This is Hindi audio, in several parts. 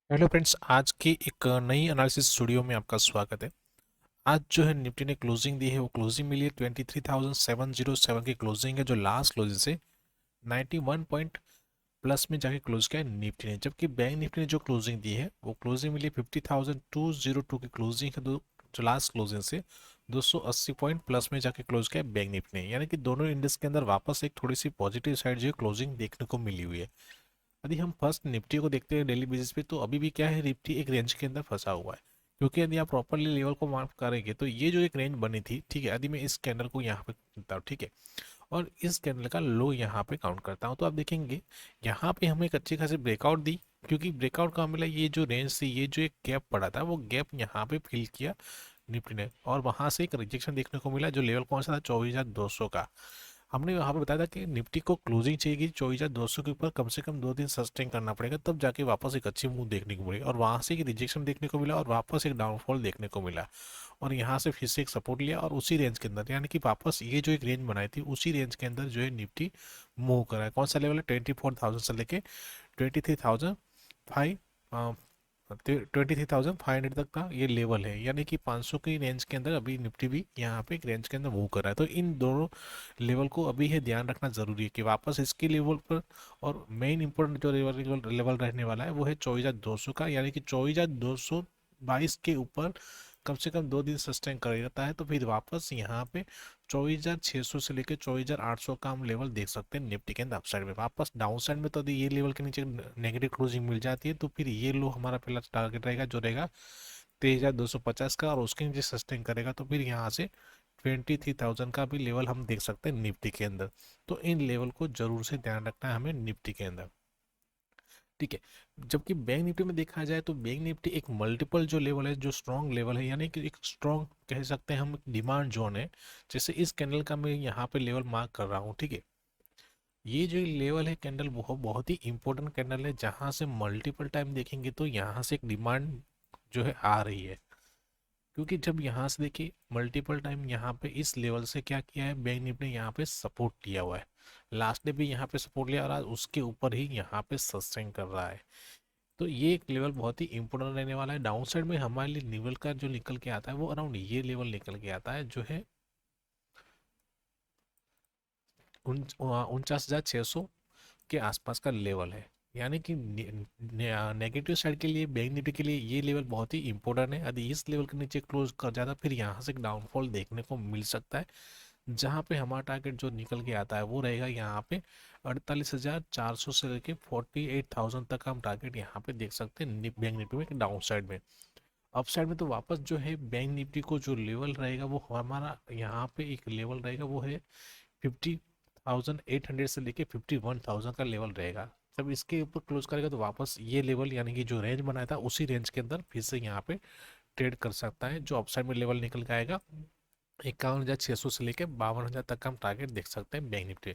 हेलो फ्रेंड्स, आज की एक नई एनालिसिस स्टूडियो में आपका स्वागत है। आज जो है निफ्टी ने क्लोजिंग दी है, वो क्लोजिंग मिली है 23,707 की क्लोजिंग है, जो लास्ट क्लोजिंग से 91 पॉइंट प्लस में जाके क्लोज किया है निफ्टी ने। जबकि बैंक निफ्टी ने जो क्लोजिंग दी है वो क्लोजिंग मिली 50,202 की क्लोजिंग है, जो लास्ट क्लोजिंग से 280 पॉइंट प्लस में जाके क्लोज किया है बैंक निफ्टी ने। यानी कि दोनों इंडेक्स के अंदर वापस एक थोड़ी सी पॉजिटिव साइड जो है क्लोजिंग देखने को मिली हुई है। यदि हम फर्स्ट निफ्टी को देखते हैं डेली बेसिस पे, तो अभी भी क्या है, निफ्टी एक रेंज के अंदर फंसा हुआ है। क्योंकि यदि आप प्रॉपरली लेवल को मार्क करेंगे तो ये जो एक रेंज बनी थी, ठीक है, यदि मैं इस कैंडल को यहाँ पे करता हूँ, ठीक है, और इस कैंडल का लो यहाँ पे काउंट करता हूँ, तो आप देखेंगे यहाँ पे हमें एक अच्छी खासी ब्रेकआउट दी। क्योंकि ब्रेकआउट का मिला, ये जो रेंज थी, ये जो एक गैप पड़ा था, वो गैप यहाँ पे फिल किया निफ्टी ने, और वहां से एक रिजेक्शन देखने को मिला, जो लेवल कौन सा था, 24,200 का। हमने वहां पे बताया था कि निफ्टी को क्लोजिंग चाहिए 24,200 के ऊपर, कम से कम 2 दिन सस्टेन करना पड़ेगा, तब जाके वापस एक अच्छी मूव देखने को मिलेगी। और वहां से एक रिजेक्शन देखने को मिला और वापस एक डाउनफॉल देखने को मिला, और यहाँ से फिर से एक सपोर्ट लिया, और उसी रेंज के अंदर, यानी कि वापस ये जो एक रेंज बनाई थी, उसी रेंज के अंदर जो है निफ्टी मूव कर रहा है। कौन सा लेवल है, 24,000 से लेके 23,500, 23,500 तक का ये लेवल है। यानी कि 500 की रेंज के अंदर अभी निफ्टी भी यहाँ पे एक रेंज के अंदर मूव कर रहा है। तो इन दोनों लेवल को अभी है ध्यान रखना जरूरी है कि वापस इसके लेवल पर, और मेन इंपॉर्टेंट जो लेवल रहने वाला है वो है 24,200 का। यानी कि 24,222 के ऊपर कम से कम 2 दिन सस्टेन कर रहता है, तो फिर वापस यहाँ पे 24,600 से लेकर 24,800 का हम लेवल देख सकते हैं निफ्टी के अंदर अपसाइड में। वापस डाउन साइड में तो यदि ये लेवल के नीचे नेगेटिव क्लोजिंग मिल जाती है, तो फिर ये लो हमारा पहला टारगेट रहेगा, जो रहेगा 23,250 का, और उसके नीचे सस्टेन करेगा तो फिर यहाँ से 23,000 का भी लेवल हम देख सकते हैं निफ्टी के अंदर। तो इन लेवल को जरूर से ध्यान रखना है हमें निफ्टी के अंदर, ठीक है। जबकि बैंक निफ्टी में देखा जाए तो बैंक निफ्टी एक मल्टीपल जो लेवल है, जो स्ट्रॉन्ग लेवल है, यानी कि एक स्ट्रॉन्ग कह सकते हैं हम, डिमांड जोन है। जैसे इस कैंडल का मैं यहाँ पे लेवल मार्क कर रहा हूँ, ठीक है। ये जो लेवल है कैंडल, बहुत बहुत ही इंपॉर्टेंट कैंडल है, जहां से मल्टीपल टाइम देखेंगे तो यहाँ से एक डिमांड जो है आ रही है। क्योंकि जब यहाँ से देखिए मल्टीपल टाइम यहाँ पे इस लेवल से क्या किया है, बैंक निफ्टी ने यहाँ पे सपोर्ट लिया हुआ है। लास्ट डे भी यहाँ पे सपोर्ट लिया, और आज उसके ऊपर ही यहाँ पे सस्टेन कर रहा है। तो ये एक लेवल बहुत ही इंपॉर्टेंट रहने वाला है। डाउन साइड में हमारे लिए लेवल का जो निकल के आता है, वो अराउंड ये लेवल निकल के आता है, जो है 49,600 के आसपास का लेवल है। यानी कि नेगेटिव साइड के लिए, बैंक निफ्टी के लिए ये लेवल बहुत ही इंपॉर्टेंट है। यदि इस लेवल के नीचे क्लोज कर जाता, फिर यहाँ से एक डाउनफॉल देखने को मिल सकता है, जहाँ पे हमारा टारगेट जो निकल के आता है वो रहेगा यहाँ पे 48,400 से लेके 48,000 तक का हम टारगेट यहाँ पे देख सकते हैं बैंक निफ्टी में डाउन साइड में। अप साइड में तो वापस जो है बैंक निफ्टी को जो लेवल रहेगा, वो हमारा यहाँ पे एक लेवल रहेगा, वो है 50,800 से लेके 51,000 का लेवल रहेगा। जब इसके ऊपर क्लोज करेगा तो वापस ये लेवल, यानी कि जो रेंज बनाया था, उसी रेंज के अंदर फिर से यहाँ पे ट्रेड कर सकता है। जो अपसाइड में लेवल निकल के आएगा 51,600 से लेके 52,000 तक का हम टारगेट देख सकते हैं बैंक निफ्टी।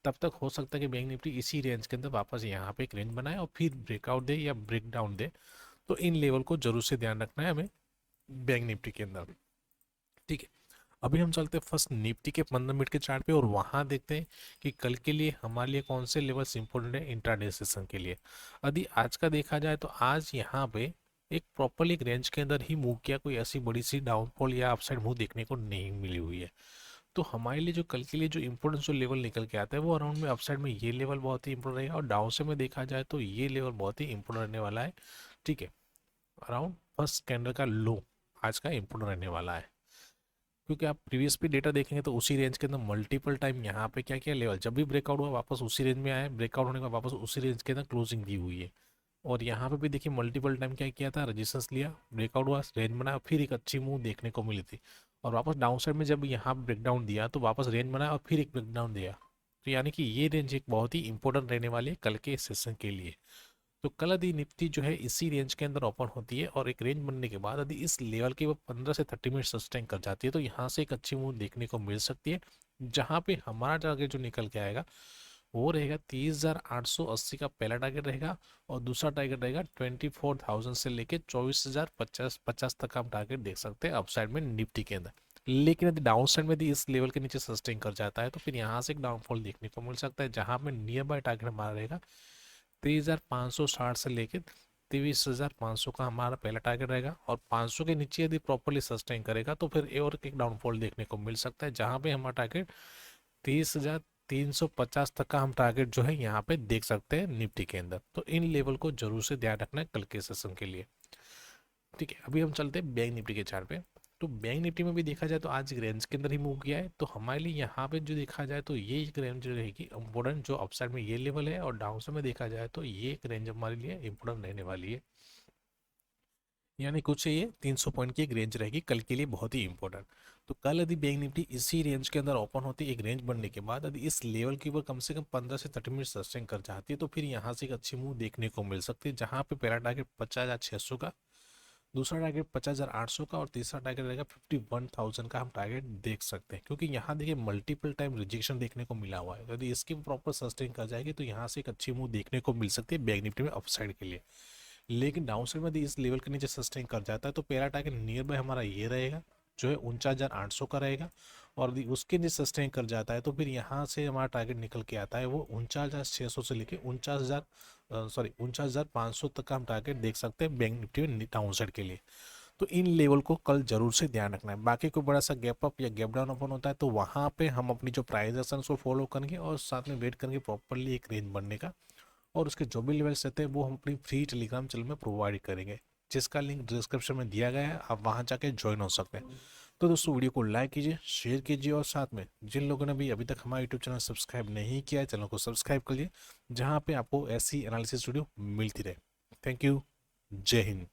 तब तक हो सकता है कि बैंक निफ्टी इसी रेंज के अंदर वापस यहाँ पे एक रेंज बनाए और फिर ब्रेकआउट दे या ब्रेक डाउन दे। तो इन लेवल को जरूर से ध्यान रखना है हमें बैंक निफ्टी के अंदर, ठीक है। अभी हम चलते हैं फर्स्ट निफ्टी के 15 मिनट के चार्ट पे, और वहां देखते हैं कि कल के लिए हमारे लिए कौन से लेवल्स इंपॉर्टेंट है इंट्राडे सेशन के लिए। यदि आज का देखा जाए तो आज यहाँ पे एक प्रॉपरली एक रेंज के अंदर ही मूव किया, कोई ऐसी बड़ी सी डाउनफॉल या अपसाइड मूव देखने को नहीं मिली हुई है। तो हमारे लिए जो कल के लिए जो इंपॉर्टेंट जो लेवल निकल के आता है, वो अराउंड में अपसाइड में ये लेवल बहुत ही इंपॉर्टेंट रहेगा, और डाउन साइड में देखा जाए तो ये लेवल बहुत ही इंपॉर्टेंट रहने वाला है, ठीक है। अराउंड फर्स्ट कैंडल का लो आज का इंपॉर्टेंट रहने वाला है। क्योंकि आप प्रीवियस भी डेटा देखेंगे तो उसी रेंज के अंदर मल्टीपल टाइम यहाँ पे क्या किया, लेवल जब भी ब्रेकआउट हुआ वापस उसी रेंज में आया, ब्रेकआउट होने का वापस उसी रेंज के अंदर क्लोजिंग दी हुई है। और यहाँ पे भी देखिए मल्टीपल टाइम क्या किया था, रजिस्टेंस लिया, ब्रेकआउट हुआ, रेंज बनाया, फिर एक अच्छी मूव देखने को मिली थी, और वापस डाउन साइड में जब यहाँ ब्रेकडाउन दिया तो वापस रेंज बनाया और फिर एक ब्रेकडाउन दिया। तो यानी कि ये रेंज एक बहुत ही इंपॉर्टेंट रहने वाली है कल के सेशन के लिए। तो कल यदि निफ्टी जो है इसी रेंज के अंदर ओपन होती है, और एक रेंज बनने के बाद यदि इस लेवल के वो 15 से 30 मिनट सस्टेन कर जाती है, तो यहाँ से एक अच्छी मूव देखने को मिल सकती है, जहाँ पे हमारा टारगेट जो निकल के आएगा वो रहेगा 30,880 का पहला टारगेट रहेगा, और दूसरा टारगेट रहेगा 24,000 से लेके 24,050 तक का हम टारगेट देख सकते हैं अपसाइड में निफ्टी के अंदर। लेकिन यदि डाउन साइड में यदि इस लेवल के नीचे सस्टेन कर जाता है, तो फिर यहाँ से एक डाउनफॉल देखने को मिल सकता है, जहाँ पे नियर बाय टारगेट हमारा रहेगा 23,560 से लेके 23,500 का हमारा पहला टारगेट रहेगा, और 500 के नीचे यदि प्रॉपरली सस्टेन करेगा तो फिर और एक डाउनफॉल देखने को मिल सकता है, जहां पे हमारा टारगेट 30,350 तक का हम टारगेट जो है यहाँ पे देख सकते हैं निफ्टी के अंदर। तो इन लेवल को जरूर से ध्यान रखना है कल के सेशन के लिए। ठीक है, अभी हम चलते हैं बैंक निफ्टी के चार्ट पे। तो बैंक निफ्टी में भी देखा जाए तो आज एक रेंज के अंदर ही मूव किया है, तो हमारे लिए यहाँ पे जो देखा जाए तो ये एक रेंज रहेगी इंपॉर्टेंट, जो अपसाइड में ये लेवल है, और डाउन साइड में देखा जाए तो ये एक रेंज हमारे लिए इंपॉर्टेंट रहने वाली है। यानी कुछ ये 300 पॉइंट की एक रेंज रहेगी कल के लिए, बहुत ही इंपॉर्टेंट। तो कल यदि बैंक निफ्टी इसी रेंज के अंदर ओपन होती है, एक रेंज बनने के बाद यदि इस लेवल के ऊपर कम से कम 15 से 30 मिनट सस्टेन कर जाती है, तो फिर यहाँ से एक अच्छी मूव देखने को मिल सकती है, जहाँ पे पहला टारगेट 50,600 का, दूसरा टारगेट 50,800 का, और तीसरा टारगेट रहेगा 51,000 का हम टारगेट देख सकते हैं। क्योंकि यहाँ देखिए मल्टीपल टाइम रिजेक्शन देखने को मिला हुआ है, यदि इसकी प्रॉपर सस्टेन कर जाएगी तो यहाँ से एक अच्छी मूव देखने को मिल सकती है बैंक निफ्टी में अपसाइड के लिए। लेकिन डाउन साइड में यदि इस लेवल के नीचे सस्टेन कर जाता है तो पहला टारगेट नियर बाय हमारा ये रहेगा, जो है 49,800 का रहेगा, और यदि उसके नीचे सस्टेन कर जाता है तो फिर यहाँ से हमारा टारगेट निकल के आता है वो 49,600 से लेके 49,500 तक का हम टारगेट देख सकते हैं बैंक निफ्टी में डाउन साइड के लिए। तो इन लेवल को कल जरूर से ध्यान रखना है। बाकी कोई बड़ा सा गैप अप या गैप डाउन ओपन होता है तो वहाँ पे हम अपनी जो प्राइस एक्शन को फॉलो करेंगे, और साथ में वेट करेंगे प्रॉपरली एक रेंज बनने का, और उसके जो भी लेवल्स रहते हैं वो हम अपनी फ्री टेलीग्राम चैनल में प्रोवाइड करेंगे, जिसका लिंक डिस्क्रिप्शन में दिया गया है, आप वहां जाके ज्वाइन हो सकते हैं। तो दोस्तों वीडियो को लाइक कीजिए, शेयर कीजिए, और साथ में जिन लोगों ने भी अभी तक हमारा यूट्यूब चैनल सब्सक्राइब नहीं किया है, चैनल को सब्सक्राइब करिए, जहाँ पे आपको ऐसी एनालिसिस वीडियो मिलती रहे। थैंक यू, जय हिंद।